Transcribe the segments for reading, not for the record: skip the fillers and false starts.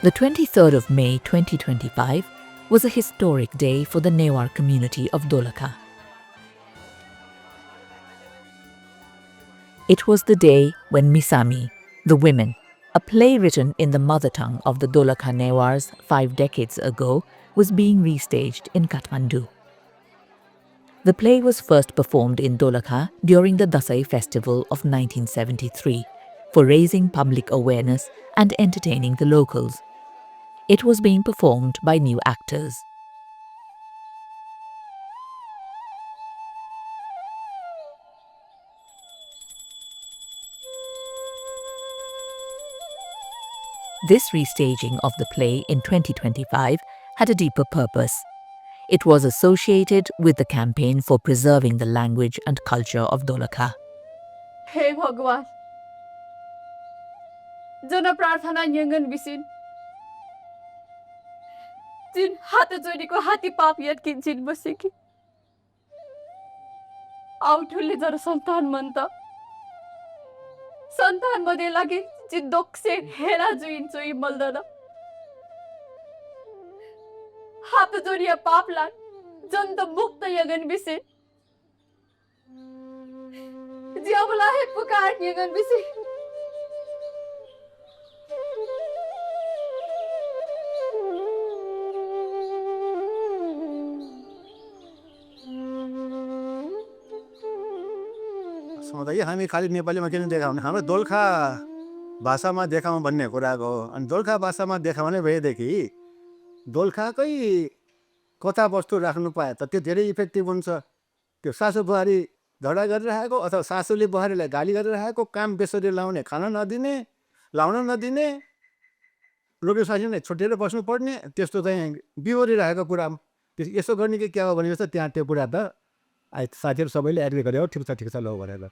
The 23rd of May 2025 was a historic day for the Newar community of Dolakha. It was the day when Masimi, the women, a play written in the mother tongue of the Dolakha Newars 5 decades ago, was being restaged in Kathmandu. The play was first performed in Dolakha during the Dasai festival of 1973 for raising public awareness and entertaining the locals. It was being performed by new actors. This restaging of the play in 2025 had a deeper purpose. It was associated with the campaign for preserving the language and culture of Dolakha. Hey Bhagwan, jana prarthana yangan bisin. Jin hat joidiko hati paap yatkin jin basiki. Authulले जरा संतान मनता. संतान मध्ये लागे जी दोक्से हेला जुइन चोई मल्दना. हात जोडिया पापला जन्त मुक्त यगन बिसे. जियाबला है पुकार यगन बिसे. सधैँ हामी खालि नेपालीमा किन देखाउने हाम्रो दोलखा भाषामा देखाउँ भन्ने कुराको हो। अनि दोलखा भाषामा देखाउने भएदेखि दोलखाकै कथावस्तु राख्नु पाए त त्यो धेरै इफेक्टिभ हुन्छ। त्यो सासू बुहारी झगडा गरिरहेको अथवा सासूले बुहारीलाई गाली गरिरहेको, काम बेसरी लाउने, खाना नदिने, लाउन नदिने, लोकेसासीलाई छुटेर बस्नुपर्ने, त्यस्तो चाहिँ बिहोरिरहेको कुरा यसो गर्ने कि क्या हो भनेपछि त त्यहाँ त्यो कुरा त साथीहरू सबैले एग्री गरे हो, ठिक छ ल भनेर।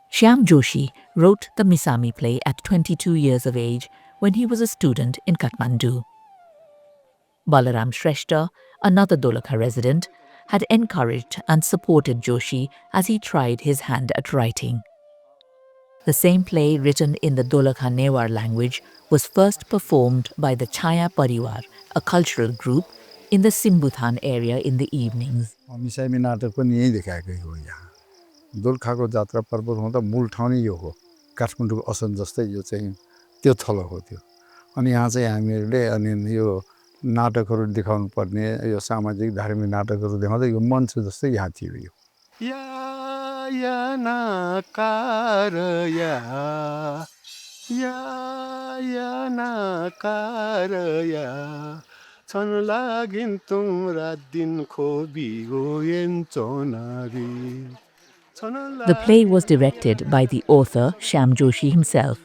Shyam Joshi wrote the Masimi play at 22 years of age when he was a student in Kathmandu. Balaram Shrestha, another Dolakha resident, had encouraged and supported Joshi as he tried his hand at writing. The same play written in the Dolakha Newar language was first performed by the Chaya Parivar, a cultural group, in the Simbuthan area in the evenings. Masimi नाटक पनि यही देखाएको हो। यहाँ दोलखाको जात्रा पर्व हुँदा मूल ठाउँ नै यो हो। काठमाडौँको असन जस्तै यो चाहिँ त्यो थलो हो त्यो। अनि यहाँ चाहिँ हामीहरूले अनि यो नाटकहरू देखाउनु पर्ने, यो सामाजिक धार्मिक नाटकहरू देखाउँदा यो मञ्च जस्तै यहाँ थियो यो। या नकार या नकार या छन लागिन तुमरा दिन खोबी Goyan चोनारी। The play was directed by the author Shyam Joshi himself.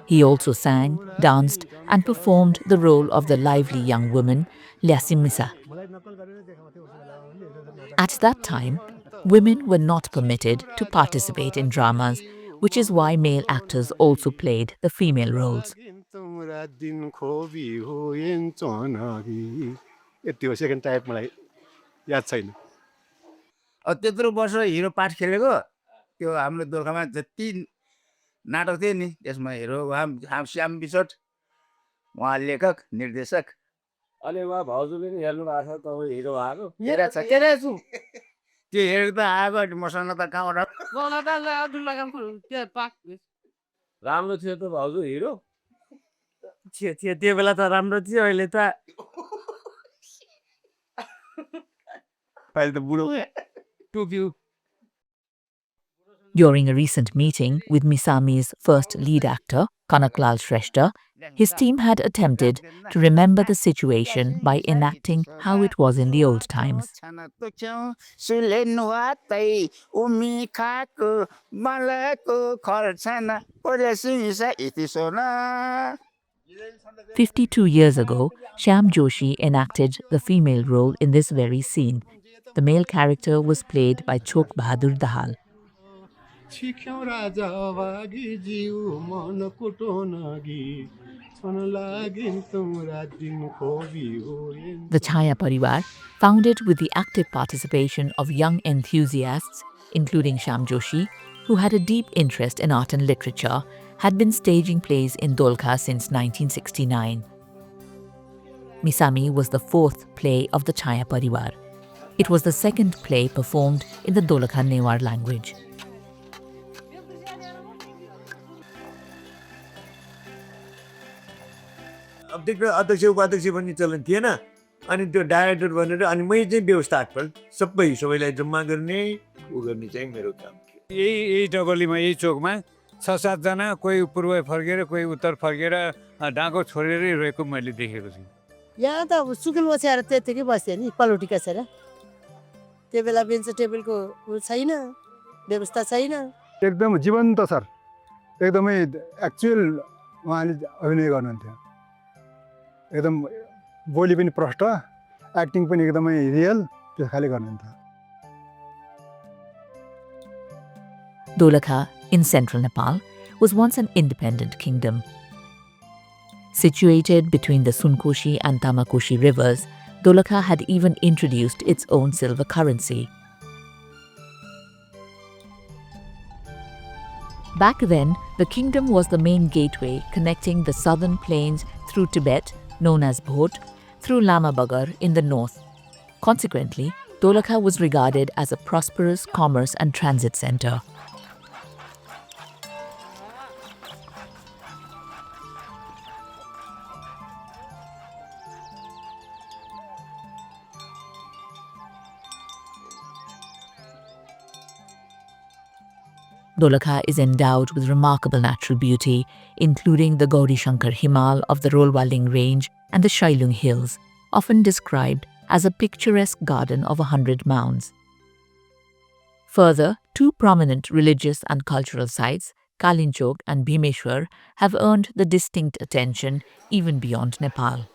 He also sang, danced and performed the role of the lively young woman, Masimi. At that time, women were not permitted to participate in dramas, which is why male actors also played the female roles. त्यत्रो वर्ष हिरो पाठ खेलेको त्यो हाम्रो दोलखामा जति नाटक थियो नि त्यसमा हिरो श्याम बिसोट उहाँ लेखक निर्देशक अनि उहाँ भाउजूले नि हेर्नु भएको छ तपाईँ हिरो आएको त्यो हेरेको त आएको अनि मसँग त कहाँबाट राम्रो थियो त भाउजू हिरो थियो त्यो बेला त राम्रो थियो अहिले त अहिले त बुढो During a recent meeting with Masimi's first lead actor, Kanaklal Shrestha, his team had attempted to remember the situation by enacting how it was in the old times. 52 years ago, Shyam Joshi enacted the female role in this very scene. The male character was played by Chok Bahadur Dahal. The Chaya Parivar, founded with the active participation of young enthusiasts, including Shyam Joshi, who had a deep interest in art and literature, had been staging plays in Dolakha since 1969. Masimi was the fourth play of the Chaya Parivar. It was the second play performed in the Dolakha Newar language. अध्यक्ष अध्यक्ष उपाध्यक्ष भन्ने चलन थिएन अनि त्यो director भनेर अनि मै चाहिँ व्यवस्थापन सबैलाई जम्मा गर्ने उ गर्ने चाहिँ मेरो काम थियो यही डबलीमा यही चोकमा 6-7 जना कोही पूर्व फर्केर कोही उत्तर फर्केर डाँगो छोडेरै रहेको मैले देखेको छु यहाँ त अब सुकुल बसेर त्यतिकै बस्थ्यो नि पलौटी कसेर त्यो बेला बेन्च टेबलको छैन व्यवस्था छैन एकदम जीवन्त सर एकदमै एक्चुअल उहाँले अभिनय गर्नुहुन्थ्यो एकदम बोली पनि प्रष्ट एक्टिङ पनि एकदमै रियल त्यो खाले गर्नुहुन्थ्यो Dolakha in central Nepal was once an independent kingdom. Situated between the Sunkoshi and Tamakoshi rivers, Dolakha had even introduced its own silver currency. Back then, the kingdom was the main gateway connecting the southern plains through Tibet, known as Bhot, through Lama Bagar in the north. Consequently, Dolakha was regarded as a prosperous commerce and transit center. Dolakha is endowed with remarkable natural beauty, including the Gauri Shankar Himal of the Rolwaling Range and the Shailung Hills, often described as a picturesque garden of 100 mounds. Further, two prominent religious and cultural sites, Kalinchok and Bhimeshwar, have earned the distinct attention even beyond Nepal.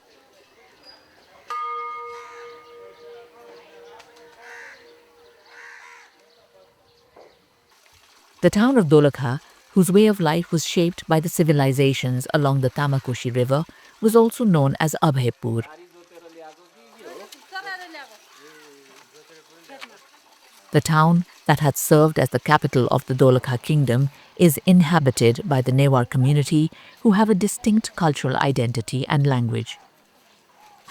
The town of Dolakha, whose way of life was shaped by the civilizations along the Tamakoshi River, was also known as Abhaypur. The town that had served as the capital of the Dolakha kingdom is inhabited by the Newar community, who have a distinct cultural identity and language.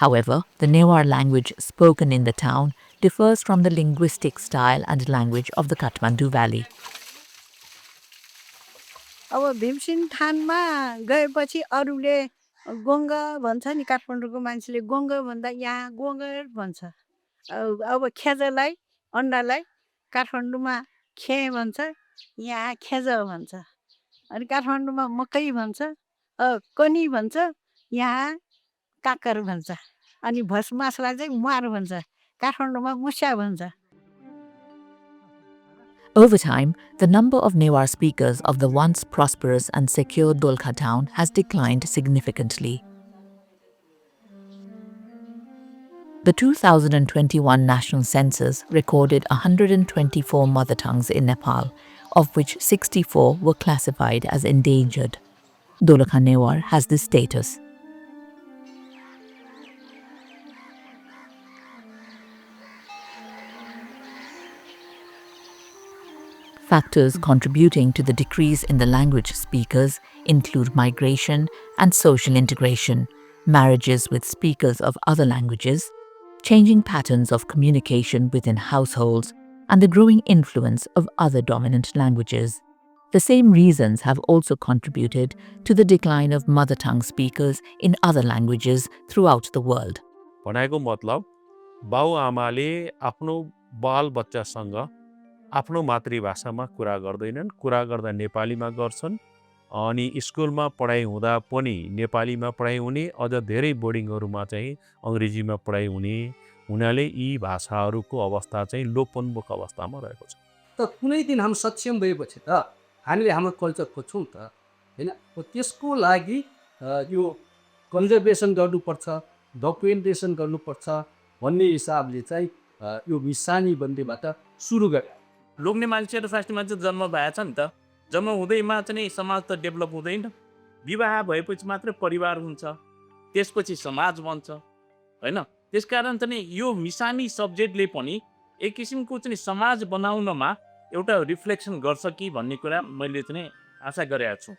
However, the Newar language spoken in the town differs from the linguistic style and language of the Kathmandu Valley. अब भीमसिंह थानमा गएपछि अरूले गोङ्ग भन्छ नि काठमाडौँको मान्छेले गोङ्ग भन्दा यहाँ गोङ्गर भन्छ अब खेजलाई अन्डालाई काठमाडौँमा खे भन्छ यहाँ खेज भन्छ अनि काठमाडौँमा मकै भन्छ कनी भन्छ यहाँ काकर भन्छ अनि भस्मासलाई चाहिँ मुहार भन्छ काठमाडौँमा मुस्या भन्छ Over time, the number of Newar speakers of the once prosperous and secure Dolakha town has declined significantly. The 2021 national census recorded 124 mother tongues in Nepal, of which 64 were classified as endangered. Dolakha Newar has this status. Factors contributing to the decrease in the language speakers include migration and social integration, marriages with speakers of other languages, changing patterns of communication within households, and the growing influence of other dominant languages. The same reasons have also contributed to the decline of mother tongue speakers in other languages throughout the world. भनेको मतलब बाउआमाले आफ्नो बाल बच्चासँग आफ्नो मातृभाषामा कुरा गर्दैनन् कुरा गर्दा नेपालीमा गर्छन् अनि स्कुलमा पढाइ हुँदा पनि नेपालीमा पढाइ हुने अझ धेरै बोर्डिङहरुमा चाहिँ अंग्रेजीमा पढाइ हुने हुनाले यी भाषाहरुको अवस्था चाहिँ लोपोन्मुख अवस्थामा रहेको छ त कुनै दिन हामी सक्षम भएपछि त हामीले हाम्रो कल्चर खोज्छौं त हैन त्यसको लागि यो कन्जर्भेसन गर्नुपर्छ डकुमेन्टेसन गर्नुपर्छ भन्ने हिसाबले चाहिँ यो मिसानी बन्देबाट सुरु गरे लोग्ने मान्छे र सास्नी मान्छे जन्म भएछ नि त जन्म हुँदैमा चाहिँ समाज त डेभलप हुँदैन विवाह भएपछि मात्र परिवार हुन्छ त्यसपछि समाज बन्छ हैन त्यसकारण चाहिँ यो मिसानी सब्जेक्टले पनि एक किसिमको चाहिँ समाज बनाउनमा एउटा रिफ्लेक्सन गर्छ कि भन्ने कुरा मैले चाहिँ आशा गरेको छु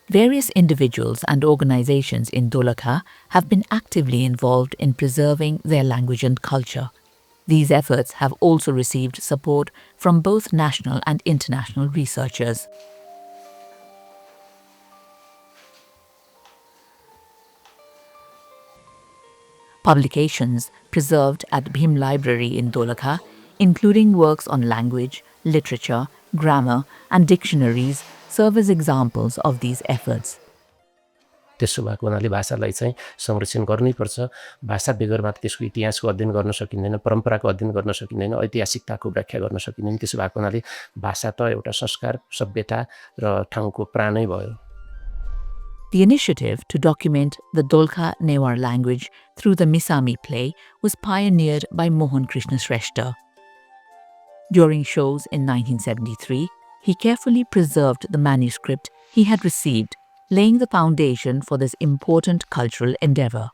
Various individuals and organizations in Dolakha have been actively involved in preserving their language and culture. These efforts have also received support from both national and international researchers. Publications preserved at Bhim Library in Dolakha, including works on language, literature, grammar, and dictionaries, serve as examples of these efforts. त्यसो भएको हुनाले भाषालाई चाहिँ संरक्षण गर्नैपर्छ। भाषा बेगर मात्र त्यसको इतिहासको अध्ययन गर्न सकिँदैन, परम्पराको अध्ययन गर्न सकिँदैन, ऐतिहासिकताको व्याख्या गर्न सकिँदैन। त्यसो भएको हुनाले भाषा त एउटा संस्कार, सभ्यता र ठाउँको प्राणै भयो। The initiative to document the Dolakha Newar language through the Masimi play was pioneered by Mohan Krishna Shrestha. During shows in 1973, he carefully preserved the manuscript he had received, laying the foundation for this important cultural endeavor.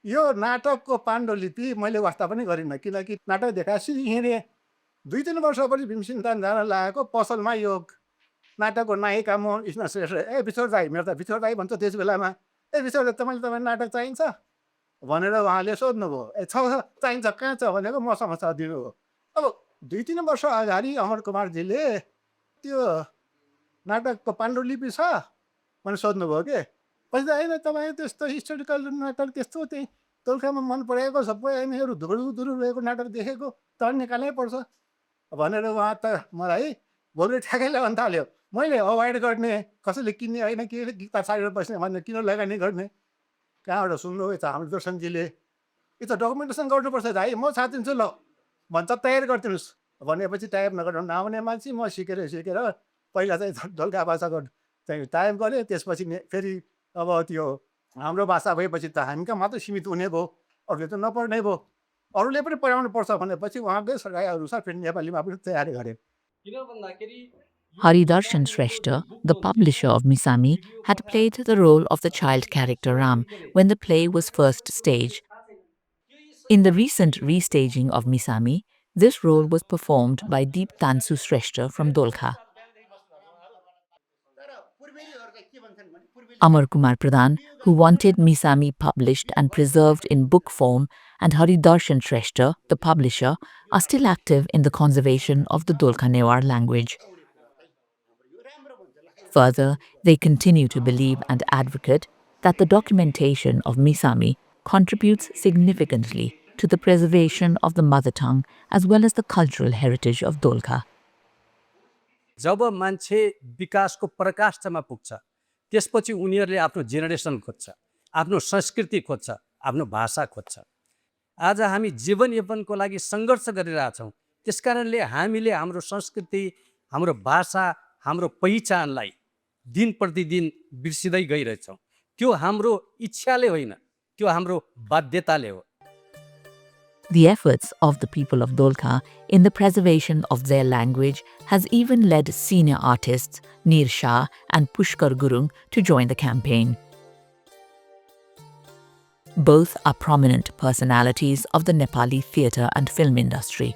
यो नाटकको पाण्डुलिपि मैले वास्ता पनि गरिनँ, किनकि नाटक देखाएपछि हिँडेँ 2-3 वर्षपछि भीमसिंहतान जान लागेको पसलमा यो नाटकको नायिका मोहन कृष्ण श्रेष्ठ बिछोड दाइ, मेरो त बिछोड दाइ भन्छ त्यस बेलामा, बिछोड तपाईँ नाटक चाहिन्छ भनेर उहाँले सोध्नुभयो। छ चाहिन्छ, कहाँ छ भनेको मसँग छ दिनुभयो। अब 2-3 वर्ष अगाडि अमर कुमारजीले त्यो नाटकको पाण्डुलिपि छ भनेर सोध्नुभयो के। पछि त होइन तपाईँ त्यस्तो हिस्टोरिकल नाटक त्यस्तो त्यही दोलखामा मन परेको सबै हामीहरू धुरु रहेको नाटक देखेको त निकाल्नै पर्छ भनेर उहाँ त मलाई भोलि ठ्याक्कै भन्न थाल्यो। मैले अभोइड गर्ने, कसैले किन्ने होइन, के गीता सारेर बस्ने भनेर किन लगानी गर्ने, कहाँबाट सुन्नु छ हाम्रो दर्शनजीले यो त डकुमेन्टेसन गर्नुपर्छ भाइ, म साथिन्छु ल भन्छ, तयार गरिदिनुहोस् भनेपछि तयार नगर्नु नआउने मान्छे म सिकेर पहिला चाहिँ दोलखा भाषाको चाहिँ तयार गरेँ। त्यसपछि फेरि अब त्यो हाम्रो भाषा भएपछि त हामी कहाँ मात्रै सीमित हुने भयो, अरूले त नपढ्ने भयो, अरूले पनि पढाउनु पर्छ भनेपछि उहाँकै सल्लाहअनुसार फेरि नेपालीमा पनि तयारी गरेँ। Haridarshan Shrestha, the publisher of Masimi, had played the role of the child character Ram when the play was first staged. In the recent restaging of Masimi, this role was performed by Deep Tansu Shrestha from Dolakha. Amar Kumar Pradhan, who wanted Masimi published and preserved in book form, and Haridarshan Shrestha, the publisher, are still active in the conservation of the Dolakha Newar language. Further, they continue to believe and advocate that the documentation of Masimi contributes significantly to the preservation of the mother tongue as well as the cultural heritage of Dolakha. जब मान्छे विकासको प्रकाशमा पुग्छ त्यसपछि उनीहरूले आफ्नो generation खोज्छ, आफ्नो संस्कृति खोज्छ, आफ्नो भाषा खोज्छ। आज हामी जीवनयापनको लागि सङ्घर्ष गरिरहेछौँ। त्यसकारणले हामीले हाम्रो संस्कृति, हाम्रो भाषा, हाम्रो पहिचानलाई दिन प्रतिदिन बिर्सिँदै गइरहेछौँ। त्यो हाम्रो इच्छाले होइन, त्यो हाम्रो बाध्यताले हो। The efforts of the people of Dolakha in the preservation of their language has even led senior artists Neer Shah and Pushkar Gurung to join the campaign. Both are prominent personalities of the Nepali theatre and film industry.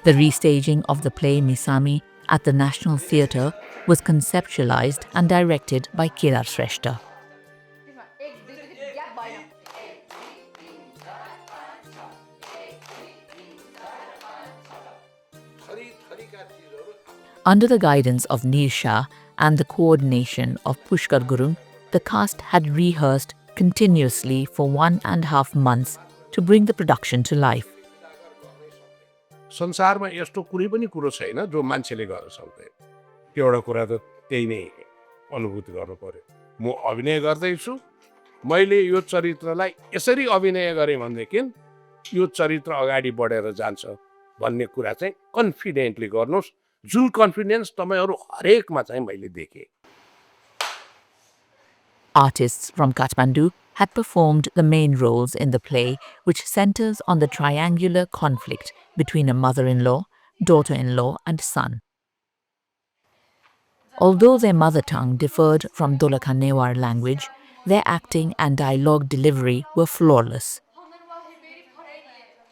The restaging of the play Masimi at the National Theatre was conceptualized and directed by Kedar Shrestha. Under the guidance of Neer Shah and the coordination of Pushkar Gurung, the cast had rehearsed continuously for 1.5 months to bring the production to life. संसारमा यस्तो कुनै पनि कुरो छैन जो मान्छेले गर्न सक्दैन। त्यो एउटा कुरा त त्यही नै अनुभूति गर्नु पर्यो। म अभिनय गर्दैछु, मैले यो चरित्रलाई यसरी अभिनय गरेँ भनेदेखि यो चरित्र अगाडि बढेर जान्छ भन्ने कुरा चाहिँ कन्फिडेन्टली गर्नुहोस्, जुन कन्फिडेन्स तपाईहरु हरेकमा चाहिँ मैले देखेँ। Artists from Kathmandu had performed the main roles in the play, which centers on the triangular conflict between a mother-in-law, daughter-in-law and son. Although their mother tongue differed from Dolakha Newar language, their acting and dialogue delivery were flawless.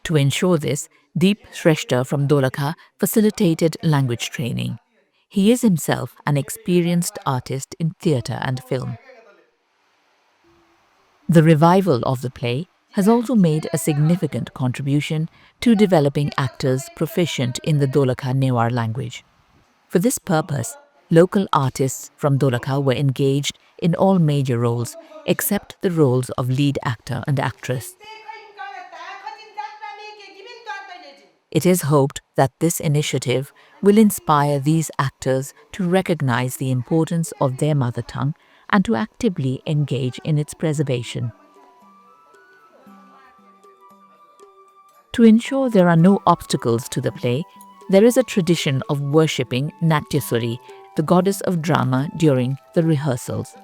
To ensure this, Deep Shrestha from Dolakha facilitated language training. He is himself an experienced artist in theatre and film. The revival of the play has also made a significant contribution to developing actors proficient in the Dolakha Newar language. For this purpose, local artists from Dolakha were engaged in all major roles except the roles of lead actor and actress. It is hoped that this initiative will inspire these actors to recognize the importance of their mother tongue and to actively engage in its preservation. To ensure there are no obstacles to the play, there is a tradition of worshipping Natyaswari, the goddess of drama, during the rehearsals.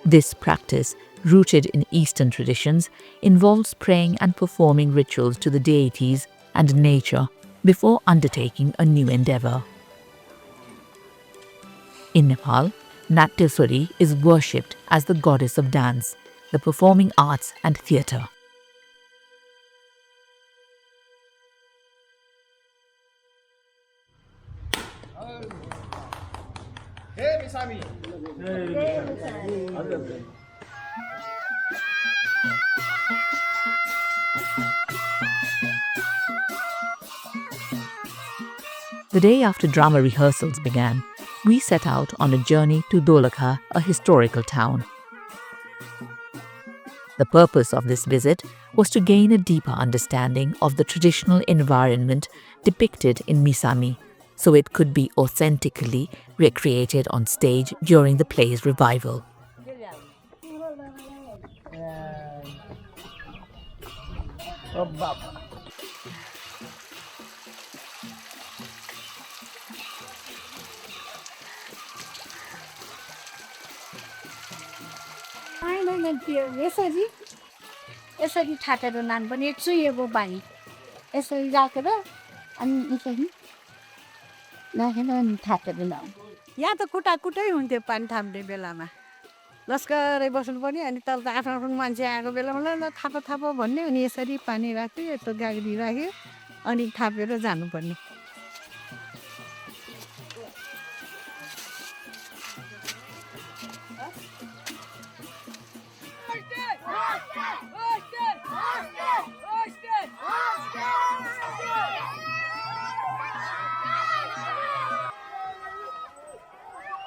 This practice, rooted in Eastern traditions, involves praying and performing rituals to the deities and nature before undertaking a new endeavor. In Nepal, Natyaswari is worshipped as the goddess of dance, the performing arts and theatre. Hey, Masimi. The day after drama rehearsals began, we set out on a journey to Dolakha, a historical town. The purpose of this visit was to gain a deeper understanding of the traditional environment depicted in Masimi, so it could be authentically recreated on stage during the play's revival. यसरी यसरी थाटेर नान पनि चुहिएको बानी यसरी राखेर अनि यसरी राखेर अनि थाटेर लाउँ यहाँ त कुटाकुटै हुन्थ्यो पानी थाप्ने बेलामा लस्करै बस्नु पर्ने अनि तल त आफ्नो आफ्नो मान्छे आएको बेलामा ल थापो थापो भन्ने अनि यसरी पानी राख्यो यस्तो गाग्री राख्यो अनि थापेर जानुपर्ने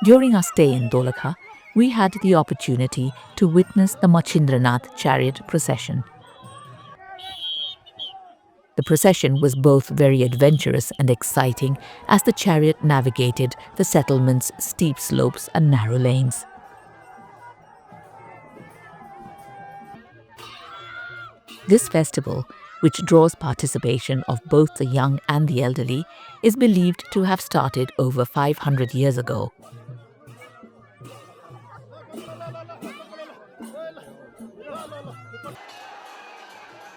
During our stay in Dolakha, we had the opportunity to witness the Machindranath chariot procession. The procession was both very adventurous and exciting as the chariot navigated the settlement's steep slopes and narrow lanes. This festival, which draws participation of both the young and the elderly, is believed to have started over 500 years ago.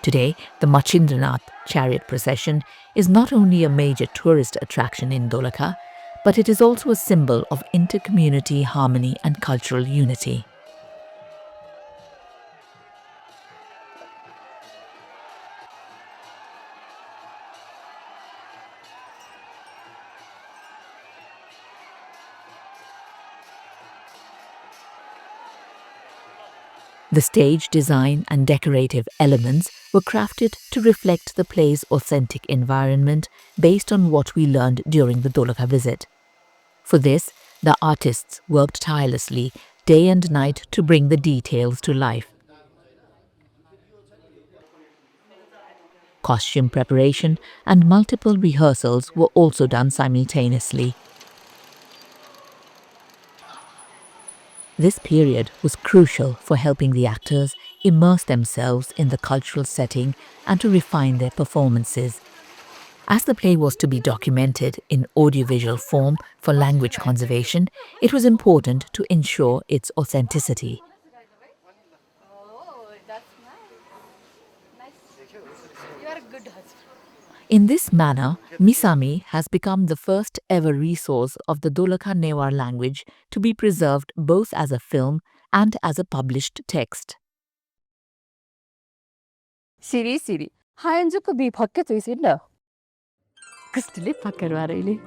Today, the Machindranath chariot procession is not only a major tourist attraction in Dolakha, but it is also a symbol of inter-community harmony and cultural unity. The stage design and decorative elements were crafted to reflect the play's authentic environment based on what we learned during the Dolakha visit. For this, the artists worked tirelessly, day and night, to bring the details to life. Costume preparation and multiple rehearsals were also done simultaneously. This period was crucial for helping the actors immerse themselves in the cultural setting and to refine their performances. As the play was to be documented in audiovisual form for language conservation, it was important to ensure its authenticity. In this manner, Masimi has become the first ever resource of the Dolakha Newar language to be preserved both as a film and as a published text. Siri, 하얀죽 비 밖에도 있나? 그스틀리 밖으로 와래리.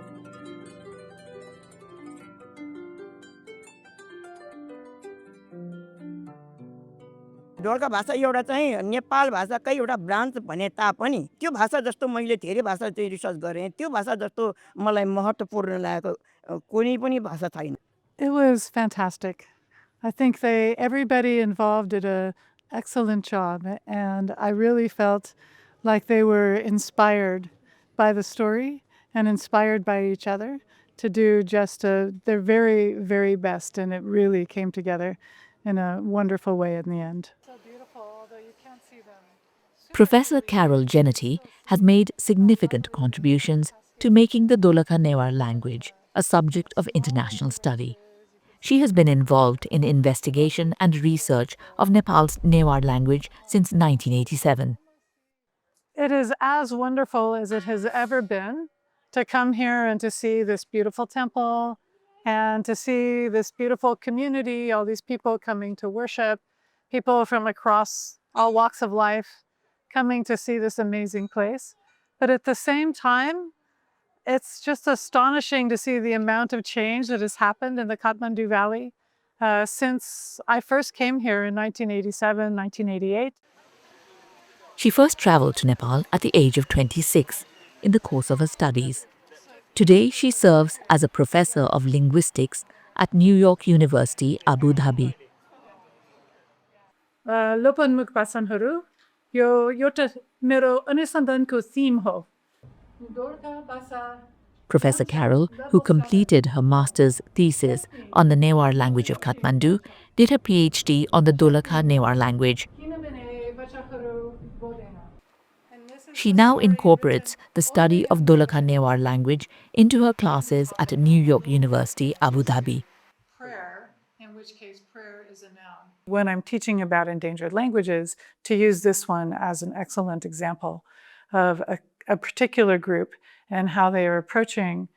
Dolakha भाषा एउटा चाहिँ नेपाल भाषाकै एउटा branch भने तापनि त्यो भाषा जस्तो मैले धेरै भाषा चाहिँ रिसर्च गरेँ त्यो भाषा जस्तो मलाई महत्त्वपूर्ण लागेको कुनै पनि भाषा छैन. It was fantastic. I think everybody involved did an excellent job, and I really felt like they were inspired by the story and inspired by each other to do just their very, very best, and it really came together in a wonderful way in the end. So beautiful, although you can't see them. Professor Carol Jennety has made significant contributions to making the Dolakha Newar language a subject of international study. She has been involved in investigation and research of Nepal's Newar language since 1987. It is as wonderful as it has ever been to come here and to see this beautiful temple and to see this beautiful community, all these people coming to worship, people from across all walks of life coming to see this amazing place. But at the same time, it's just astonishing to see the amount of change that has happened in the Kathmandu Valley since I first came here in 1987, 1988. She first traveled to Nepal at the age of 26 in the course of her studies. Today, she serves as a professor of linguistics at New York University, Abu Dhabi. लोपन्मुख भाषणहरू यो एउटा मेरो अनुसन्धानको theme हो. Professor Carol, who completed her master's thesis on the Newar language of Kathmandu, did her PhD on the Dolakha Newar language. She now incorporates the study of Dolakha Newar language into her classes at New York University, Abu Dhabi. Prayer, in which case prayer is a noun. When I'm teaching about endangered languages, to use this one as an excellent example of a particular group and how they are approaching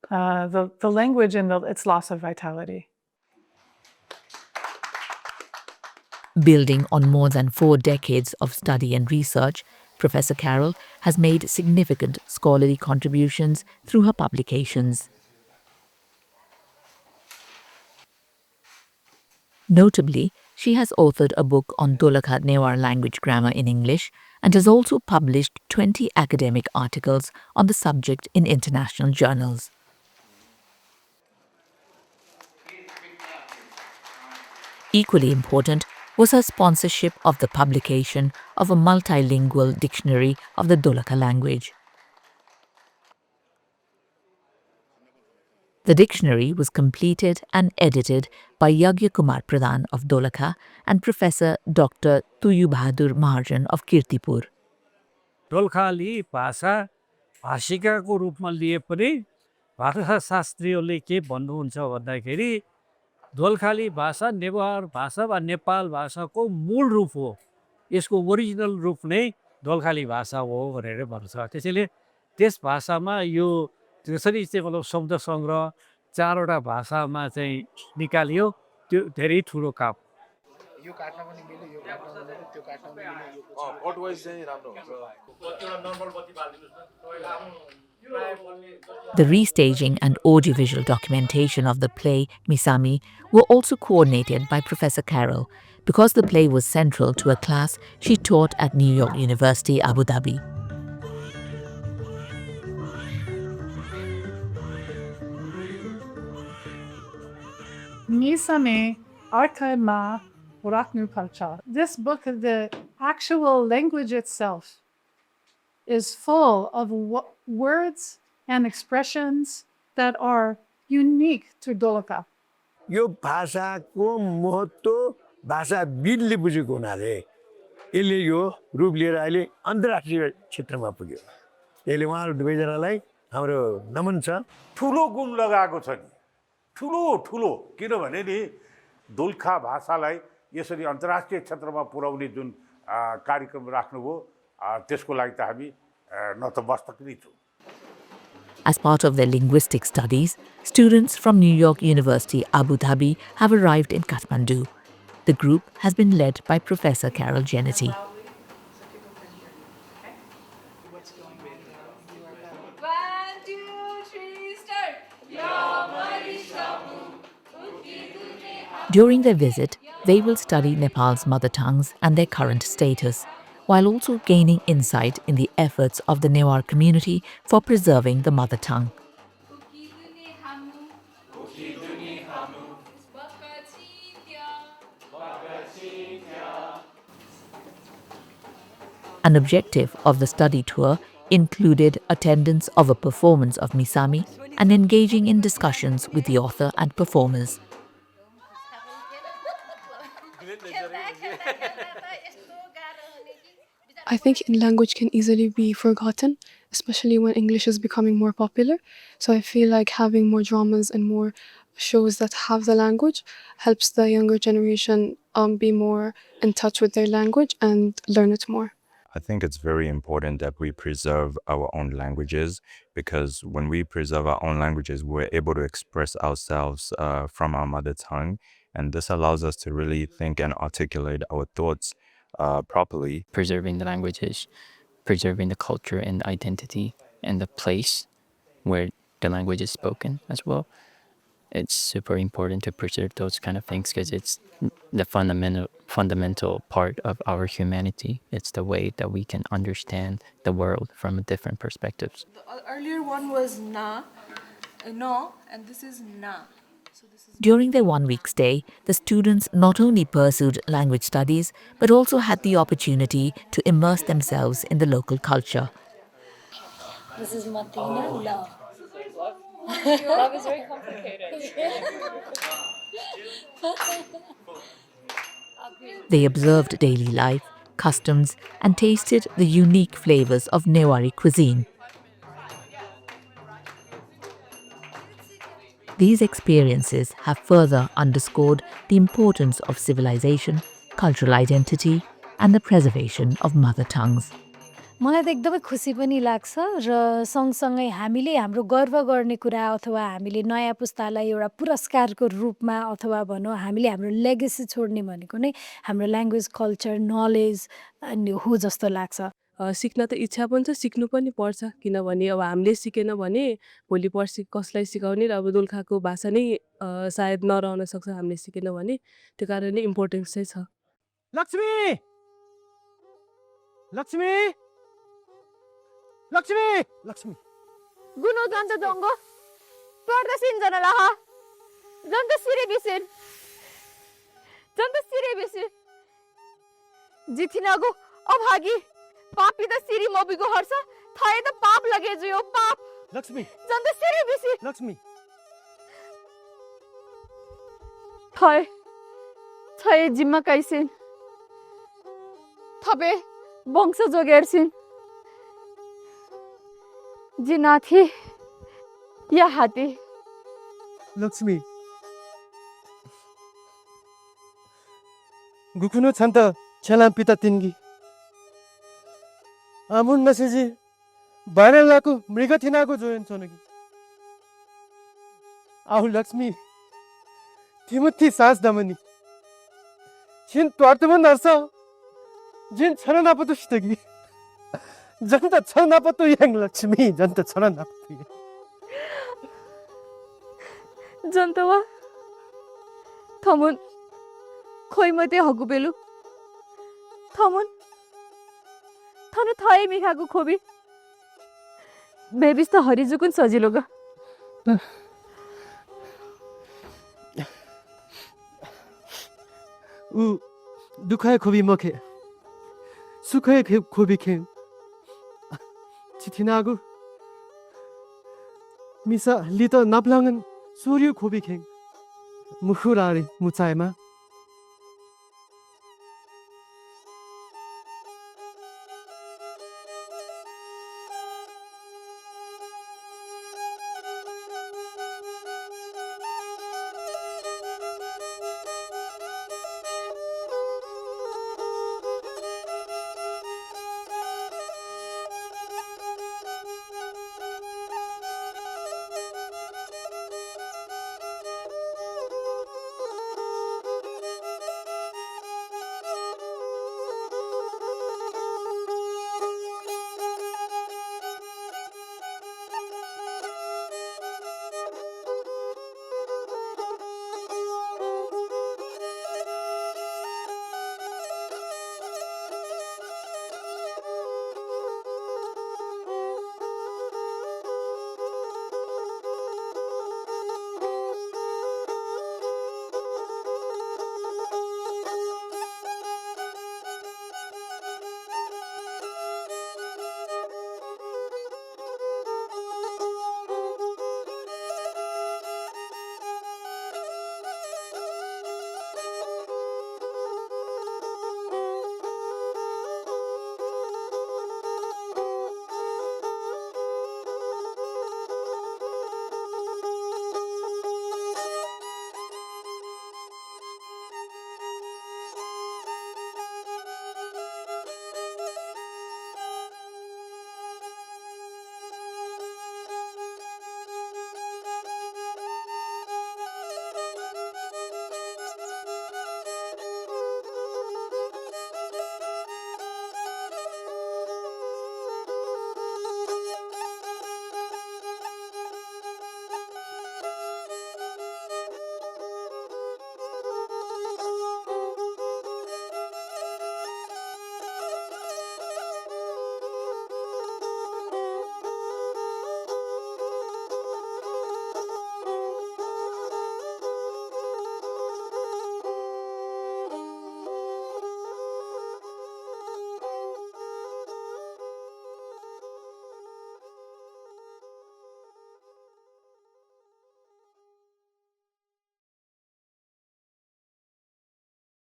the language and its loss of vitality. Building on more than 4 decades of study and research, Professor Carol has made significant scholarly contributions through her publications. Notably, she has authored a book on Dolakha Newar language grammar in English and has also published 20 academic articles on the subject in international journals. Equally important was her sponsorship of the publication of a multilingual dictionary of the Dolakha language. The dictionary was completed and edited by Yagya Kumar Pradhan of Dolakha and Professor Dr. Tuyu Bahadur Maharjan of Kirtipur. दोलखाली भाषा भाषिकाको रूपमा लिए पनि भाषाशास्त्रीहरूले के भन्नुहुन्छ भन्दाखेरि दोलखाली भाषा नेवार भाषा वा नेपाल भाषाको मूल रूप हो, यसको ओरिजिनल रूप नै दोलखाली भाषा हो भनेर भन्छ. त्यसैले त्यस भाषामा यो त्यसरी चाहिँ मतलब शब्द सङ्ग्रह 4वटा भाषामा चाहिँ निकालियो, त्यो धेरै ठुलो काम. यो काट्न पनि मिल्यो, यो काट्न पनि मिल्यो, त्यो काट्न पनि मिल्यो. कटवाइज चाहिँ राम्रो हुन्छ. The restaging and audiovisual documentation of the play Masimi were also coordinated by Professor Carol because the play was central to a class she taught at New York University, Abu Dhabi. Masimi Arkaima Raknu Palcha. This book, the actual language itself, is full of words and expressions that are unique to Dolakha. यो भाषाको महत्त्व भाषाविदले बुझेको हुनाले यसले यो रूप लिएर अहिले अन्तर्राष्ट्रिय क्षेत्रमा पुग्यो. यसले उहाँहरू दुवैजनालाई हाम्रो नमन छ। ठुलो गुण लगाएको छ नि, ठुलो ठुलो, किनभने नि दोलखा भाषालाई यसरी अन्तर्राष्ट्रिय क्षेत्रमा पुर्याउने जुन कार्यक्रम राख्नुभयो, त्यसको लागि त हामी नतमस्तक नै छौँ। As part of their linguistic studies, students from New York University, Abu Dhabi have arrived in Kathmandu. The group has been led by Professor Carol Genety. 1, 2, 3, start. During their visit, they will study Nepal's mother tongues and their current status, while also gaining insight in the efforts of the Newar community for preserving the mother tongue. An objective of the study tour included attendance of a performance of Masimi and engaging in discussions with the author and performers. I think language can easily be forgotten, especially when English is becoming more popular. So I feel like having more dramas and more shows that have the language helps the younger generation be more in touch with their language and learn it more. I think it's very important that we preserve our own languages, because when we preserve our own languages, we're able to express ourselves from our mother tongue. And this allows us to really think and articulate our thoughts properly. Preserving the languages, preserving the culture and identity and the place where the language is spoken as well. It's super important to preserve those kind of things because it's the fundamental part of our humanity. It's the way that we can understand the world from different perspectives. The earlier one was na, no, and this is na. During their one-week stay, the students not only pursued language studies, but also had the opportunity to immerse themselves in the local culture. This is Martina, love. Love is very complicated. They observed daily life, customs, and tasted the unique flavors of Newari cuisine. These experiences have further underscored the importance of civilization, cultural identity, and the preservation of mother tongues. मलाई त एकदमै खुसी पनि लाग्छ र सँगसँगै हामीले हाम्रो गर्व गर्ने कुरा अथवा हामीले नयाँ पुस्तालाई एउटा पुरस्कारको रूपमा अथवा भनौँ हामीले हाम्रो लेगेसी छोड्ने भनेको नै हाम्रो ल्याङ्ग्वेज कल्चर नलेज हो जस्तो लाग्छ। सिक्न त इच्छा पनि छ, सिक्नु पनि पर्छ, किनभने अब हामीले सिकेन भने भोलि पर्सि कसलाई सिकाउने र अब दोलखाको भाषा नै सायद नरहन सक्छ हामीले सिकेन भने, त्यो कारणले इम्पोर्टेन्स चाहिँ छ। लक्ष्मी लक्ष्मी लक्ष्मी लक्ष्मी गुनो जन्त जङ्गो पर्दसिन जनला हा जन्त सिरे बिसिर जिथिनागो अभागी पापी त सिरी मोबीको हर्ष थाए त पाप लगे जो पाप लक्ष्मी जन्त सिरे बिसिर लक्ष्मी थाए जिम्मा काइसिन थपे वंश जोगेरसिन जिनाथी या हाती लक्ष्मी गुकुनो छन्त छेला पिता तिनगी आमुन मेसेजी बारेलाको मृग थिनाको जोयन छनगी आउ लक्ष्मी तिमुथी सास दमनी छिन त्वार्तमन नर्स जिन छन नापतो सितगी जनता छन नापतो yang लक्ष्मी जनता छन नापतो जनतावा थमुन खोइ मते हगु बेलु थमुन थनु थाए मिखाको खोबी बेबिस त हरिजुकुन सजिलो ग उ दुखाए खोबी मखे सुखाए खोबी खे चिथिनागु मिसा लित नप्लाङन सूर्य खोबी खे मुखुरारी मुचाइमा